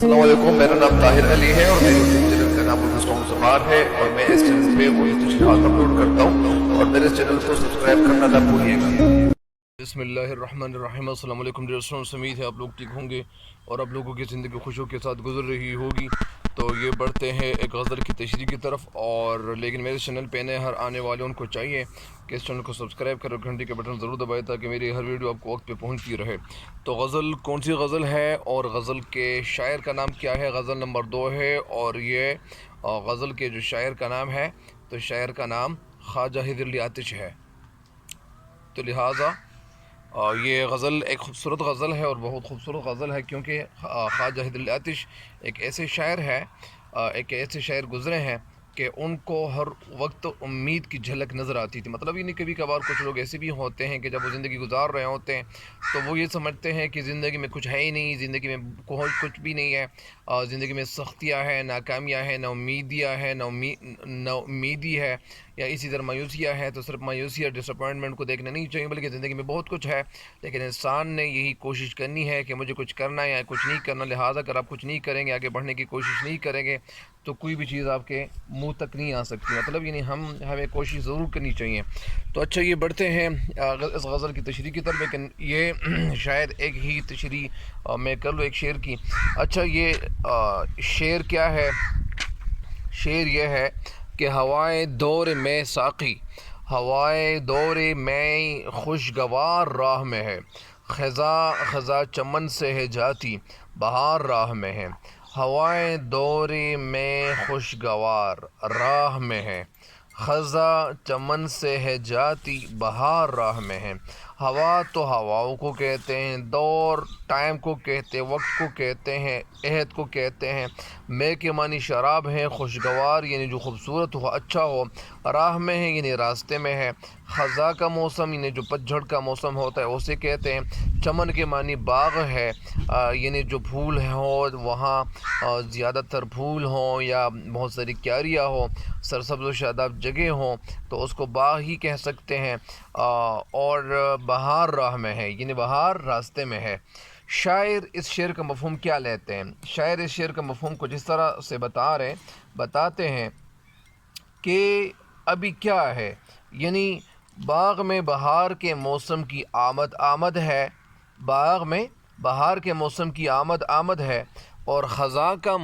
السلام علیکم، میرا نام طاہر علی ہے اور میرے یوٹیوب چینل کا نام الفسٹون زبان ہے اور میں اس چینل پہ وہی تشریحات اپلوڈ کرتا ہوں اور میرے چینل کو سبسکرائب کرنا نہ بھولیے گا۔ بسم اللہ الرحمن الرحیم۔ السلام علیکم ڈیئر اسٹوڈنٹس، امید ہے آپ لوگ ٹھیک ہوں گے اور آپ لوگوں کی زندگی خوشیوں کے ساتھ گزر رہی ہوگی۔ تو یہ بڑھتے ہیں ایک غزل کی تشریح کی طرف، اور لیکن میرے چینل پہ نئے ہر آنے والے ان کو چاہیے کہ اس چینل کو سبسکرائب کرو، گھنٹی کے بٹن ضرور دبائے تاکہ میری ہر ویڈیو آپ کو وقت پہ پہنچتی رہے۔ تو غزل کون سی غزل ہے اور غزل کے شاعر کا نام کیا ہے؟ غزل نمبر 2 ہے، اور یہ غزل کے جو شاعر کا نام ہے تو شاعر کا نام خواجہ حیدر علی آتش ہے۔ تو لہٰذا یہ غزل ایک خوبصورت غزل ہے اور بہت خوبصورت غزل ہے، کیونکہ خواجہ حیدر علی آتش ایک ایسے شاعر ہے، ایک ایسے شاعر گزرے ہیں کہ ان کو ہر وقت امید کی جھلک نظر آتی تھی۔ مطلب یہ نہیں، کبھی کبھار کچھ لوگ ایسے بھی ہوتے ہیں کہ جب وہ زندگی گزار رہے ہوتے ہیں تو وہ یہ سمجھتے ہیں کہ زندگی میں کچھ ہے ہی نہیں، زندگی میں کچھ بھی نہیں ہے، زندگی میں سختیاں ہیں، ناکامیاں ہیں، ناامیدیاں ہیں، نا امیدی ہے، یا اسی طرح مایوسیاں ہے۔ تو صرف مایوسی اور ڈس اپوائنٹمنٹ کو دیکھنا نہیں چاہیے، بلکہ زندگی میں بہت کچھ ہے، لیکن انسان نے یہی کوشش کرنی ہے کہ مجھے کچھ کرنا ہے یا کچھ نہیں کرنا۔ لہٰذا اگر آپ کچھ نہیں کریں گے، آگے بڑھنے کی کوشش نہیں کریں گے تو کوئی بھی چیز آپ کے منہ تک نہیں آ سکتی۔ مطلب یعنی ہمیں کوشش ضرور کرنی چاہیے۔ تو اچھا، یہ بڑھتے ہیں اس غزل کی تشریح کی طرف، لیکن یہ شاید ایک ہی تشریح میں کر لوں ایک شعر کی۔ اچھا، یہ شعر کیا ہے؟ شعر یہ ہے کہ ہوائے دور میں ساقی، ہوائے دور میں خوشگوار راہ میں ہے، خزاں خزاں چمن سے ہے جاتی بہار راہ میں ہے، ہوائے دور میں خوشگوار راہ میں ہے، خزاں چمن سے ہے جاتی بہار راہ میں ہے۔ ہوا تو ہواؤں کو کہتے ہیں، دور ٹائم کو کہتے ہیں، وقت کو کہتے ہیں، عہد کو کہتے ہیں۔ میں کے معنی شراب ہے، خوشگوار یعنی جو خوبصورت ہو، اچھا ہو، راہ میں ہے یعنی راستے میں ہے، خزاں کا موسم یعنی جو پتجھڑ کا موسم ہوتا ہے اسے کہتے ہیں، چمن کے معنی باغ ہے، یعنی جو پھول ہو وہاں زیادہ تر پھول ہوں یا بہت ساری کیاریاں ہوں، سرسبز و شاداب جگہ ہوں تو اس کو باغ ہی کہہ سکتے ہیں، اور بہار راہ میں ہے یعنی بہار راستے میں ہے۔ شاعر اس شعر کا مفہوم کیا لیتے ہیں؟ شاعر اس شعر کا مفہوم کو جس طرح سے بتاتے ہیں کہ ابھی کیا ہے، یعنی باغ میں بہار کے موسم کی آمد ہے، باغ میں بہار کے موسم کی آمد ہے، اور خزاں کا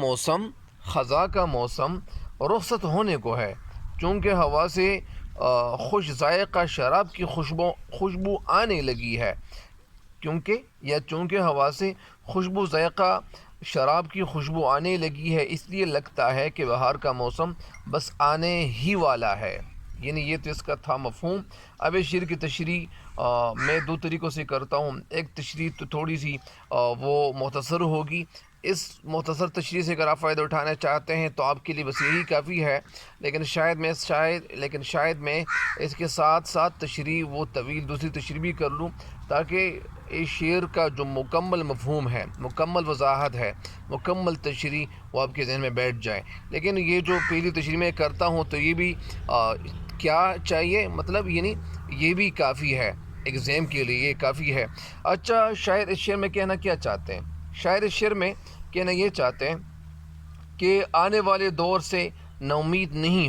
موسم رخصت ہونے کو ہے، چونکہ ہوا سے خوش ذائقہ شراب کی خوشبو آنے لگی ہے، چونکہ ہوا سے خوشبو ذائقہ شراب کی خوشبو آنے لگی ہے، اس لیے لگتا ہے کہ بہار کا موسم بس آنے ہی والا ہے۔ یعنی یہ تو اس کا تھا مفہوم۔ اب اس شعر کی تشریح میں 2 طریقوں سے کرتا ہوں۔ ایک تشریح تو تھوڑی سی وہ مختصر ہوگی، اس مختصر تشریح سے اگر آپ فائدہ اٹھانا چاہتے ہیں تو آپ کے لیے بس یہی کافی ہے، لیکن شاید میں اس کے ساتھ ساتھ تشریح وہ طویل دوسری تشریح بھی کر لوں، تاکہ اس شعر کا جو مکمل مفہوم ہے، مکمل وضاحت ہے، مکمل تشریح وہ آپ کے ذہن میں بیٹھ جائے۔ لیکن یہ جو پہلی تشریح میں کرتا ہوں تو یہ بھی کیا چاہیے، مطلب یعنی یہ بھی کافی ہے، ایگزام کے لیے یہ کافی ہے۔ اچھا، شاعر اس شعر میں کہنا کیا چاہتے ہیں؟ شاعر اس شعر میں کہنا یہ چاہتے ہیں کہ آنے والے دور سے نا امید نہیں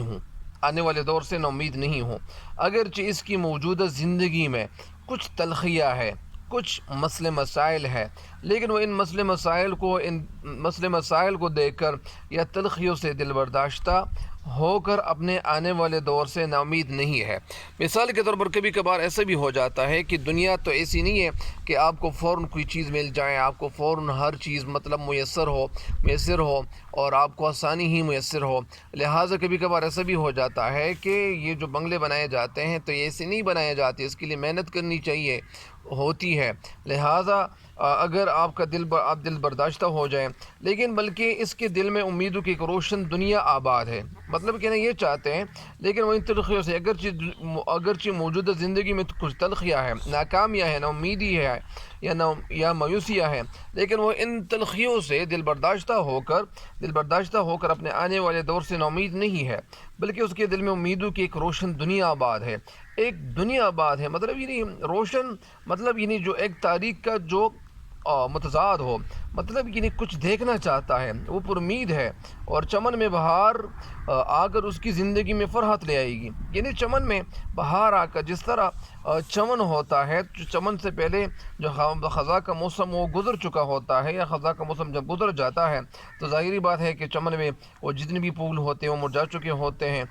ہوں، اگرچہ اس کی موجودہ زندگی میں کچھ تلخیاں ہے، کچھ مسئلے مسائل ہے، لیکن وہ ان مسئلے مسائل کو دیکھ کر یا تلخیوں سے دل برداشتہ ہو کر اپنے آنے والے دور سے نا امید نہیں ہے۔ مثال کے طور پر کبھی کبھار ایسا بھی ہو جاتا ہے کہ دنیا تو ایسی نہیں ہے کہ آپ کو فوراً کوئی چیز مل جائے، آپ کو فوراً ہر چیز مطلب میسر ہو اور آپ کو آسانی ہی میسر ہو۔ لہٰذا کبھی کبھار ایسا بھی ہو جاتا ہے کہ یہ جو بنگلے بنائے جاتے ہیں تو یہ ایسے نہیں بنائے جاتے، اس کے لیے محنت کرنی ہوتی ہے۔ لہٰذا اگر آپ دل برداشتہ ہو جائیں، لیکن بلکہ اس کے دل میں امیدوں کی ایک روشن دنیا آباد ہے۔ مطلب کہنا یہ چاہتے ہیں، لیکن وہ ان تلخیوں سے اگرچہ موجودہ زندگی میں کچھ تلخیاں ہیں، ناکامیاں ہیں، نا امیدی ہے یا مایوسیاں ہیں، لیکن وہ ان تلخیوں سے دل برداشتہ ہو کر اپنے آنے والے دور سے نا امید نہیں ہے، بلکہ اس کے دل میں امیدوں کی ایک روشن دنیا آباد ہے۔ ایک دنیا آباد ہے، مطلب یعنی روشن، مطلب یعنی جو ایک تاریخ کا جو متضاد ہو، مطلب یعنی کچھ دیکھنا چاہتا ہے، وہ پر امید ہے، اور چمن میں بہار آ کر اس کی زندگی میں فرحت لے آئے گی۔ یعنی چمن میں بہار آ کر جس طرح چمن ہوتا ہے، چمن سے پہلے جو خزاں کا موسم وہ گزر چکا ہوتا ہے، یا خزاں کا موسم جب گزر جاتا ہے تو ظاہری بات ہے کہ چمن میں وہ جتنے بھی پھول ہوتے ہیں وہ مرجھا چکے ہوتے ہیں،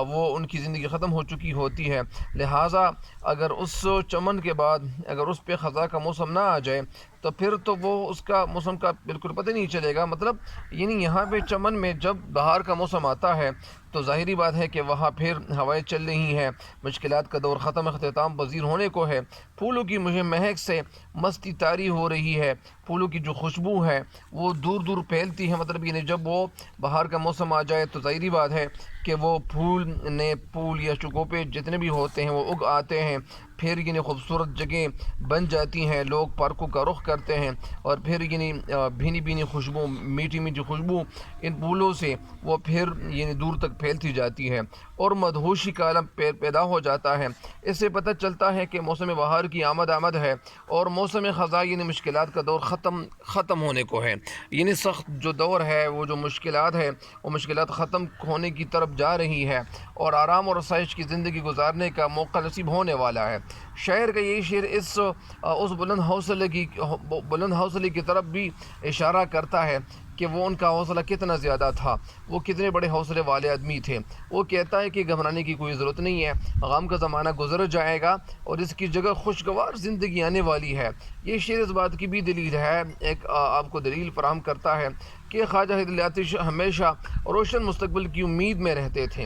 وہ ان کی زندگی ختم ہو چکی ہوتی ہے۔ لہٰذا اگر اس چمن کے بعد اگر اس پہ خزاں کا موسم نہ آ جائے تو پھر تو وہ اس کا موسم کا بالکل پتہ نہیں چلے گا۔ مطلب یعنی یہاں پہ چمن میں جب بہار کا موسم آتا ہے تو ظاہری بات ہے کہ وہاں پھر ہوائیں چل رہی ہیں، مشکلات کا دور ختم اختتام پذیر ہونے کو ہے، پھولوں کی مجھے مہک سے مستی طاری ہو رہی ہے، پھولوں کی جو خوشبو ہے وہ دور دور پھیلتی ہے۔ مطلب یعنی جب وہ بہار کا موسم آ جائے تو ظاہری بات ہے کہ وہ پھول یا شگوفے جتنے بھی ہوتے ہیں وہ اگ آتے ہیں، پھر یعنی خوبصورت جگہیں بن جاتی ہیں، لوگ پارکوں کا رخ کرتے ہیں، اور پھر یعنی بھینی بھینی خوشبو، میٹھی میٹھی خوشبو ان پھولوں سے وہ پھر یعنی دور تک پھیلتی جاتی ہے، اور مدہوشی کا عالم پیدا ہو جاتا ہے۔ اس سے پتہ چلتا ہے کہ موسم بہار کی آمد ہے، اور موسم خزاں یعنی مشکلات کا دور ختم ہونے کو ہے۔ یعنی سخت جو دور ہے، وہ جو مشکلات ہے، وہ مشکلات ختم ہونے کی طرف جا رہی ہے، اور آرام اور آسائش کی زندگی گزارنے کا موقع نصیب ہونے والا ہے۔ شاعر کا یہی شعر اس بلند حوصلے کی طرف بھی اشارہ کرتا ہے کہ وہ ان کا حوصلہ کتنا زیادہ تھا، وہ کتنے بڑے حوصلے والے آدمی تھے۔ وہ کہتا ہے کہ گھبرانے کی کوئی ضرورت نہیں ہے، غم کا زمانہ گزر جائے گا اور اس کی جگہ خوشگوار زندگی آنے والی ہے۔ یہ شعر اس بات کی بھی دلیل ہے، ایک آپ کو دلیل فراہم کرتا ہے کہ خواجہ حیدر آتش ہمیشہ روشن مستقبل کی امید میں رہتے تھے،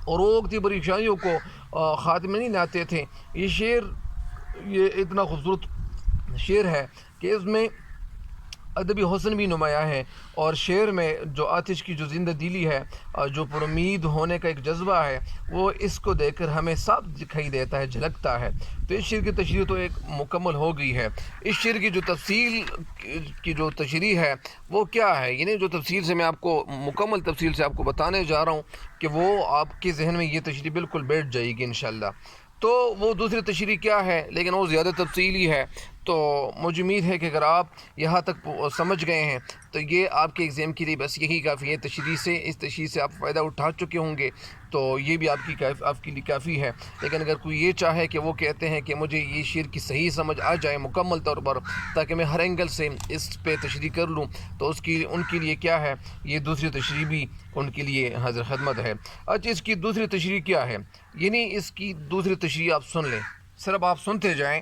اور وہ وقتی پریشانیوں کو خاتمے نہیں لاتے تھے۔ یہ شعر یہ اتنا خوبصورت شعر ہے کہ اس میں ادبی حسن بھی نمایاں ہے، اور شعر میں جو آتش کی جو زندہ دلی ہے، جو پر امید ہونے کا ایک جذبہ ہے، وہ اس کو دیکھ کر ہمیں صاف دکھائی دیتا ہے، جھلکتا ہے۔ تو اس شعر کی تشریح تو ایک مکمل ہو گئی ہے۔ اس شعر کی جو تفصیل کی جو تشریح ہے وہ کیا ہے، یعنی جو تفصیل سے میں آپ کو مکمل تفصیل سے آپ کو بتانے جا رہا ہوں کہ وہ آپ کے ذہن میں یہ تشریح بالکل بیٹھ جائے گی انشاءاللہ۔ تو وہ دوسری تشریح کیا ہے، لیکن وہ زیادہ تفصیلی ہے، تو مجھے امید ہے کہ اگر آپ یہاں تک سمجھ گئے ہیں تو یہ آپ کے ایگزام کے لیے بس یہی کافی ہے۔ اس تشریح سے آپ فائدہ اٹھا چکے ہوں گے تو یہ بھی آپ کے لیے کافی ہے۔ لیکن اگر کوئی یہ چاہے کہ وہ کہتے ہیں کہ مجھے یہ شعر کی صحیح سمجھ آ جائے مکمل طور پر، تاکہ میں ہر اینگل سے اس پہ تشریح کر لوں، تو ان کے لیے کیا ہے، یہ دوسری تشریح بھی ان کے لیے حاضر خدمت ہے۔ اچھا، اس کی دوسری تشریح کیا ہے، یعنی اس کی دوسری تشریح آپ سن لیں، صرف آپ سنتے جائیں،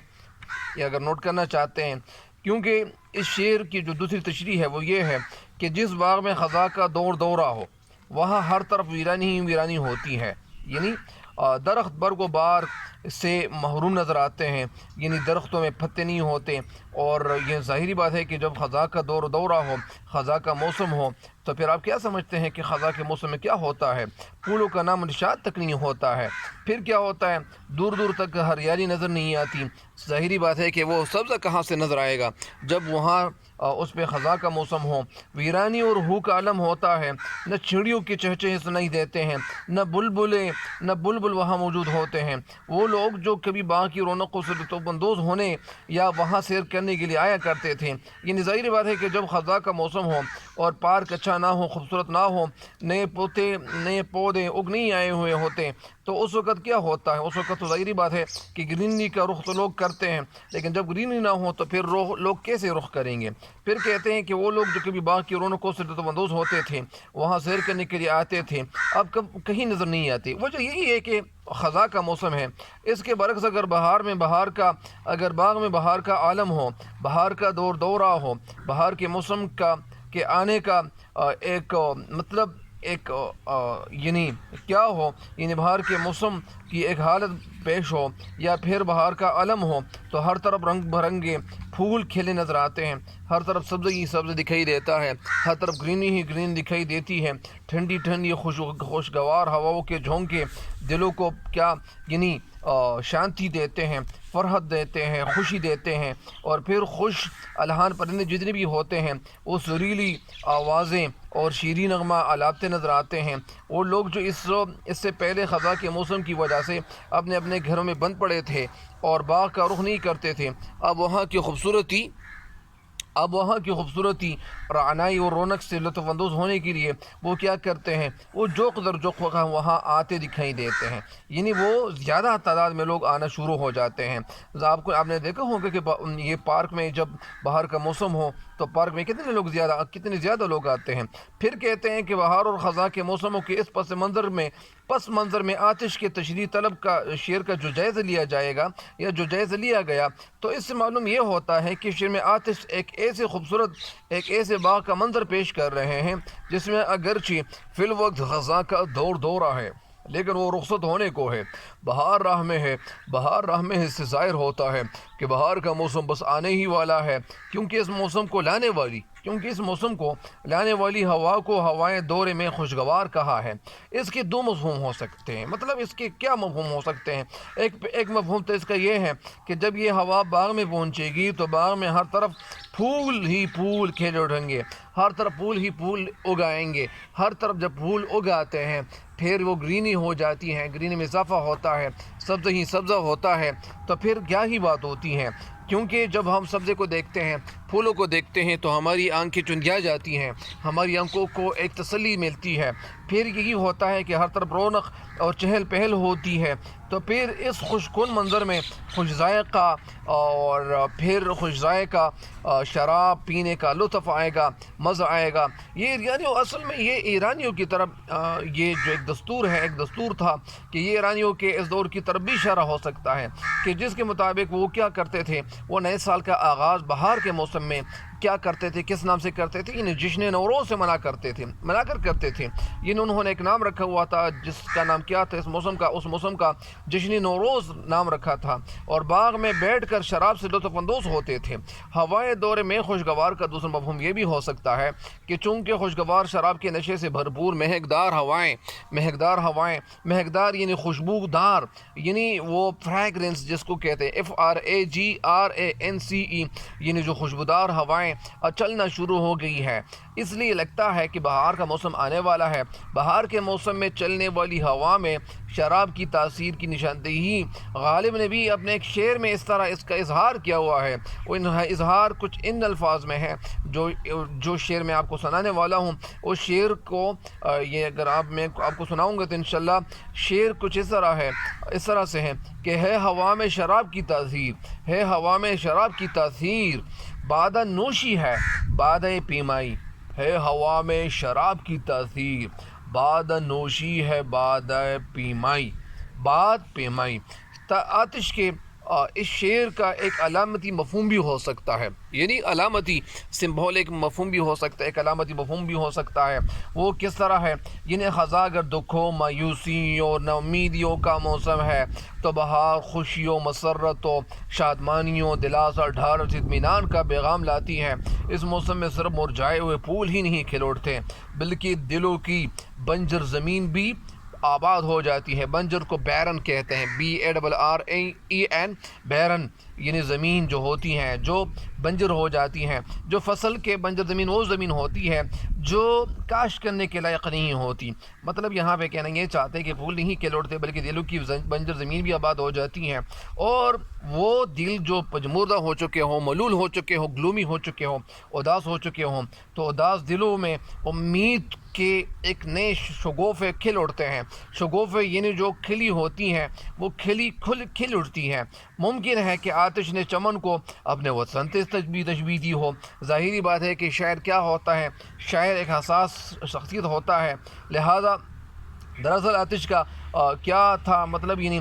یا اگر نوٹ کرنا چاہتے ہیں، کیونکہ اس شعر کی جو دوسری تشریح ہے وہ یہ ہے کہ جس باغ میں خزاں کا دورہ ہو وہاں ہر طرف ویرانی ہی ویرانی ہوتی ہے۔ یعنی درخت برگ و بار سے محروم نظر آتے ہیں، یعنی درختوں میں پتے نہیں ہوتے، اور یہ ظاہری بات ہے کہ جب خزاں کا دورہ ہو، خزاں کا موسم ہو، تو پھر آپ کیا سمجھتے ہیں کہ خزاں کے موسم میں کیا ہوتا ہے، پھولوں کا نام نشان تک نہیں ہوتا ہے، پھر کیا ہوتا ہے، دور دور تک ہریالی نظر نہیں آتی۔ ظاہری بات ہے کہ وہ سبزہ کہاں سے نظر آئے گا جب وہاں اس پہ خزاں کا موسم ہو، ویرانی اور ہو کا عالم ہوتا ہے، نہ چڑیوں کے چہچہے سنائی دیتے ہیں، نہ بلبل وہاں موجود ہوتے ہیں۔ وہ لوگ جو کبھی باغ کی رونقوں سے لطف اندوز ہونے یا وہاں سیر کرنے کے لیے آیا کرتے تھے، یعنی ظاہری بات ہے کہ جب خزاں کا موسم ہو اور پارک اچھا نہ ہو، خوبصورت نہ ہو، نئے پودے اگ نہیں آئے ہوئے ہوتے، تو اس وقت کیا ہوتا ہے، اس وقت تو ظاہری بات ہے کہ گرینری کا رخ تو لوگ کرتے ہیں، لیکن جب گرینری نہ ہو تو پھر لوگ کیسے رخ کریں گے؟ پھر کہتے ہیں کہ وہ لوگ جو کبھی باغ کی رونقوں سے لطف اندوز ہوتے تھے، وہاں سیر کرنے کے لیے آتے تھے، اب کہیں نظر نہیں آتے۔ وجہ یہی ہے کہ خزاں کا موسم ہے۔ اس کے برعکس اگر باغ میں بہار کا عالم ہو، بہار کا دورہ ہو، بہار کے موسم کے آنے کا ایک مطلب یعنی کیا ہو، یعنی بہار کے موسم کی ایک حالت پیش ہو، یا پھر بہار کا عالم ہو، تو ہر طرف رنگ برنگے پھول کھلے نظر آتے ہیں، ہر طرف سبز ہی سبز دکھائی دیتا ہے، ہر طرف گرینی ہی گرین دکھائی دیتی ہے، ٹھنڈی ٹھنڈی خوشگوار ہواؤں کے جھونکے دلوں کو کیا یعنی شانتی دیتے ہیں، فرحت دیتے ہیں، خوشی دیتے ہیں، اور پھر خوش الحان پرندے جتنے بھی ہوتے ہیں وہ سریلی آوازیں اور شیریں نغمہ آلاپتے نظر آتے ہیں۔ وہ لوگ جو اس سے پہلے خزاں کے موسم کی وجہ سے اپنے گھروں میں بند پڑے تھے اور باغ کا رخ نہیں کرتے تھے، اب وہاں کی خوبصورتی اب وہاں کی خوبصورتی، رعنائی اور رونق سے لطف اندوز ہونے کے لیے وہ کیا کرتے ہیں، وہ جوق در جوق وہاں آتے دکھائی دیتے ہیں، یعنی وہ زیادہ تعداد میں لوگ آنا شروع ہو جاتے ہیں۔ آپ نے دیکھا ہوگا کہ یہ پارک میں جب باہر کا موسم ہو تو پارک میں کتنے زیادہ لوگ آتے ہیں۔ پھر کہتے ہیں کہ بہار اور خزاں کے موسموں کے اس پس منظر میں آتش کے تشریح طلب کا شعر کا جو جائزہ لیا جائے گا یا جو جائزہ لیا گیا، تو اس سے معلوم یہ ہوتا ہے کہ شعر میں آتش ایک ایسے باغ کا منظر پیش کر رہے ہیں جس میں اگرچہ فی الوقت خزاں کا دورہ ہے لیکن وہ رخصت ہونے کو ہے، بہار راہ میں اس سے ظاہر ہوتا ہے کہ بہار کا موسم بس آنے ہی والا ہے، کیونکہ اس موسم کو لانے والی ہوا کو ہوائیں دورے میں خوشگوار کہا ہے۔ اس کے دو مفہوم ہو سکتے ہیں، مطلب اس کے کیا مفہوم ہو سکتے ہیں؟ ایک مفہوم تو اس کا یہ ہے کہ جب یہ ہوا باغ میں پہنچے گی تو باغ میں ہر طرف پھول ہی پھول کھیل اٹھیں گے، ہر طرف پھول ہی پھول اگائیں گے، ہر طرف جب پھول اگاتے ہیں پھر وہ گرینی ہو جاتی ہیں، گرینی میں اضافہ ہوتا ہے، سبزہ ہی سبزہ ہوتا ہے، تو پھر کیا ہی بات ہوتی ہے، کیونکہ جب ہم سبزے کو دیکھتے ہیں، پھولوں کو دیکھتے ہیں تو ہماری آنکھیں چندیا جاتی ہیں، ہماری آنکھوں کو ایک تسلی ملتی ہے، پھر یہی ہوتا ہے کہ ہر طرف رونق اور چہل پہل ہوتی ہے، تو پھر اس خوشکن منظر میں خوش ذائقہ شراب پینے کا لطف آئے گا، مزہ آئے گا۔ اصل میں یہ ایرانیوں کی طرف یہ جو ایک دستور تھا کہ یہ ایرانیوں کے اس دور کی طرف بھی اشارہ ہو سکتا ہے کہ جس کے مطابق وہ کیا کرتے تھے، وہ نئے سال کا آغاز بہار کے موسم میں کیا کرتے تھے، کس نام سے کرتے تھے، یعنی جشن نوروز سے منا کر کرتے تھے، یعنی انہوں نے ایک نام رکھا ہوا تھا جس کا نام کیا تھا، اس موسم کا جشن نوروز نام رکھا تھا، اور باغ میں بیٹھ کر شراب سے لطف اندوز ہوتے تھے۔ ہوائے دورے میں خوشگوار کا دوسرا مفہوم یہ بھی ہو سکتا ہے کہ چونکہ خوشگوار شراب کے نشے سے بھرپور مہکدار یعنی خوشبودار، یعنی وہ فریگرنس جس کو کہتے ہیں FRAGRANCE، یعنی جو خوشبودار ہوائیں چلنا شروع ہو گئی ہے، اس لیے لگتا ہے کہ بہار کا موسم آنے والا ہے۔ بہار کے موسم میں چلنے والی ہوا میں شراب کی تاثیر کی نشاندہی غالب نے بھی اپنے ایک شعر میں اس کا اظہار کیا ہوا ہے۔ وہ اظہار کچھ ان الفاظ میں ہے جو شعر میں آپ کو سنانے والا ہوں، اس شعر کو یہ اگر میں آپ کو سناؤں گا تو انشاءاللہ شعر کچھ اس طرح سے ہے کہ ہے ہوا میں شراب کی تاثیر بادہ نوشی ہے بادہ پیمائی، ہے ہوا میں شراب کی تاثیر بادہ نوشی ہے بادہ پیمائی، آتش کے اس شعر کا ایک علامتی مفہوم بھی ہو سکتا ہے، یعنی علامتی سمبولک مفہوم بھی ہو سکتا ہے، ایک علامتی مفہوم بھی ہو سکتا ہے۔ وہ کس طرح ہے، یعنی خزاں اگر دکھوں، مایوسیوں، ناامیدیوں کا موسم ہے تو بہار خوشیوں، مسرتوں، شادمانیوں، دلاسا، ڈھارس، اطمینان کا پیغام لاتی ہے۔ اس موسم میں صرف مرجھائے ہوئے پھول ہی نہیں کھل اٹھتے بلکہ دلوں کی بنجر زمین بھی آباد ہو جاتی ہے۔ بنجر کو بیرن کہتے ہیں، BARREN، بیرن یعنی زمین جو ہوتی ہیں جو بنجر ہو جاتی ہیں، جو فصل کے بنجر زمین وہ زمین ہوتی ہے جو کاشت کرنے کے لائق نہیں ہوتی، مطلب یہاں پہ کہنا یہ چاہتے ہیں کہ پھول نہیں کھل اٹھتے بلکہ دلوں کی بنجر زمین بھی آباد ہو جاتی ہیں، اور وہ دل جو پجموردہ ہو چکے ہوں، ملول ہو چکے ہوں، گلومی ہو چکے ہوں، اداس ہو چکے ہوں، تو اداس دلوں میں امید کے ایک نئے شگوفے کھل اٹھتے ہیں۔ شگوفے یعنی جو کھلی ہوتی ہیں وہ کھل اٹھتی ہیں۔ ممکن ہے کہ آتش نے چمن کو اپنے وطن سے تشبیہ دی ہو۔ ظاہری بات ہے کہ شاعر کیا ہوتا ہے، شاعر ایک حساس شخصیت ہوتا ہے، لہذا دراصل آتش کا کیا تھا مطلب، یعنی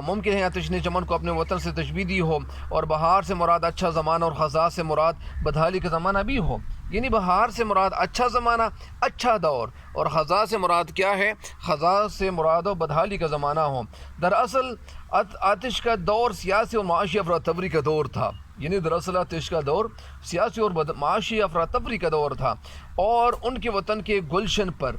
ممکن ہے آتش نے چمن کو اپنے وطن سے تشبیہ دی ہو، اور بہار سے مراد اچھا زمانہ اور خزاں سے مراد بدحالی کا زمانہ بھی ہو، یعنی بہار سے مراد اچھا زمانہ، اچھا دور، اور خزاں سے مراد کیا ہے، خزاں سے مراد و بدحالی کا زمانہ ہو۔ دراصل آتش کا دور سیاسی اور معاشی افراتفری کا دور تھا، یعنی دراصل آتش کا دور سیاسی اور معاشی افراتفری کا دور تھا، اور ان کے وطن کے گلشن پر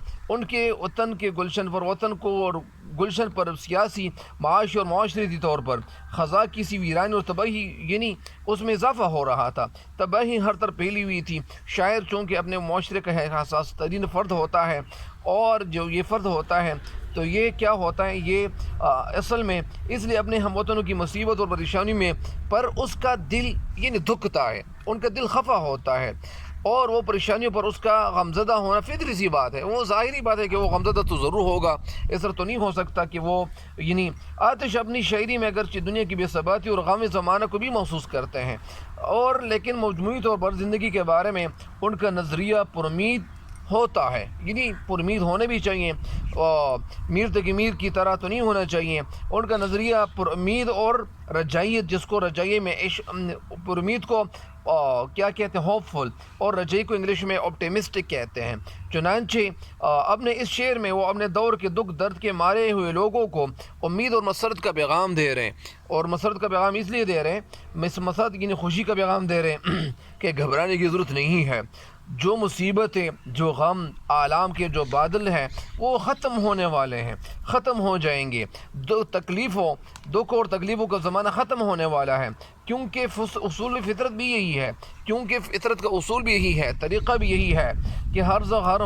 وطن کو اور گلشن پر سیاسی، معاشی اور معاشرتی طور پر خزاں کی سی ویرانی اور تباہی، یعنی اس میں اضافہ ہو رہا تھا۔ تباہی ہر طرف پھیلی ہوئی تھی۔ شاعر چونکہ اپنے معاشرے کا حساس ترین فرد ہوتا ہے، اور جو یہ فرد ہوتا ہے تو یہ کیا ہوتا ہے، یہ اصل میں اس لیے اپنے ہم وطنوں کی مصیبت اور پریشانی میں پر اس کا دل یعنی دکھتا ہے، ان کا دل خفا ہوتا ہے، اور وہ پریشانیوں پر اس کا غمزدہ ہونا فطری سی بات ہے۔ وہ ظاہری بات ہے کہ وہ غمزدہ تو ضرور ہوگا، اس طرح تو نہیں ہو سکتا کہ وہ یعنی آتش اپنی شاعری میں اگرچہ دنیا کی بے ثباتی اور غم زمانہ کو بھی محسوس کرتے ہیں، اور لیکن مجموعی طور پر زندگی کے بارے میں ان کا نظریہ پرامید ہوتا ہے، یعنی پرامید ہونے بھی چاہیے، اور میر تقی میر کی طرح تو نہیں ہونا چاہیے۔ ان کا نظریہ پرامید اور رجائیت، جس کو رجائیے میں پرامید کو کیا کہتے ہیں، ہوپ فل، اور رجائی کو انگلش میں آپٹیمسٹک کہتے ہیں۔ چنانچہ اپنے اس شعر میں وہ اپنے دور کے دکھ درد کے مارے ہوئے لوگوں کو امید اور مسرت کا پیغام دے رہے ہیں، اور مسرت کا پیغام اس لیے دے رہے ہیں، مسرت یعنی خوشی کا پیغام دے رہے ہیں کہ گھبرانے کی ضرورت نہیں ہے۔ جو مصیبتیں، جو غم، آلام کے جو بادل ہیں وہ ختم ہونے والے ہیں، ختم ہو جائیں گے۔ دکھ اور تکلیفوں کا زمانہ ختم ہونے والا ہے، کیونکہ اصول فطرت بھی یہی ہے، کیونکہ فطرت کا اصول بھی یہی ہے، طریقہ بھی یہی ہے کہ ہر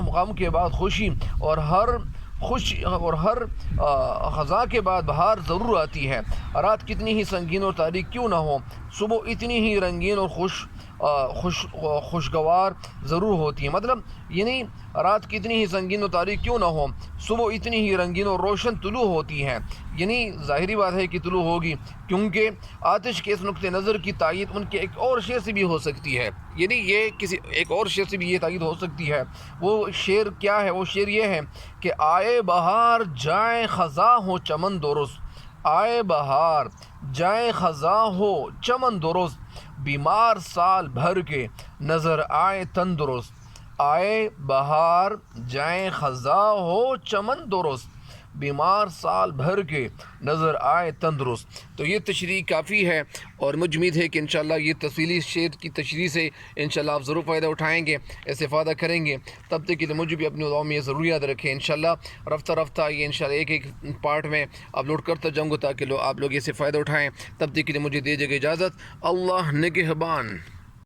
غم کے بعد خوشی، اور ہر خزاں کے بعد بہار ضرور آتی ہے۔ رات کتنی ہی سنگین اور تاریک کیوں نہ ہو، صبح اتنی ہی رنگین اور خوشگوار ضرور ہوتی ہے۔ مطلب یعنی رات کتنی ہی سنگین و تاریک کیوں نہ ہو، صبح اتنی ہی رنگین اور روشن طلوع ہوتی ہے، یعنی ظاہری بات ہے کہ طلوع ہوگی، کیونکہ آتش کے اس نقطۂ نظر کی تائید ان کے ایک اور شعر سے بھی ہو سکتی ہے، یعنی یہ کسی ایک اور شعر سے بھی یہ تائید ہو سکتی ہے۔ وہ شعر کیا ہے؟ وہ شعر یہ ہے کہ آئے بہار جائے خزاں ہو چمن درست، آئے بہار جائے خزاں ہو چمن درست، بیمار سال بھر کے نظر آئے تندرست، آئے بہار جائے خزاں ہو چمن درست، بیمار سال بھر کے نظر آئے تندرست۔ تو یہ تشریح کافی ہے، اور مجھ امید ہے کہ انشاءاللہ یہ تفصیلی شعر کی تشریح سے انشاءاللہ آپ ضرور فائدہ اٹھائیں گے، استفادہ کریں گے۔ تب تک کے لیے مجھے بھی اپنی دعاؤں میں یہ ضرور یاد رکھیں۔ انشاءاللہ رفتہ رفتہ یہ انشاءاللہ ایک پارٹ میں اپلوڈ کرتا جاؤں گا، تاکہ آپ لوگ اس سے فائدہ اٹھائیں۔ تب تک کے لیے مجھے دیجیے گا اجازت۔ اللہ نگہبان۔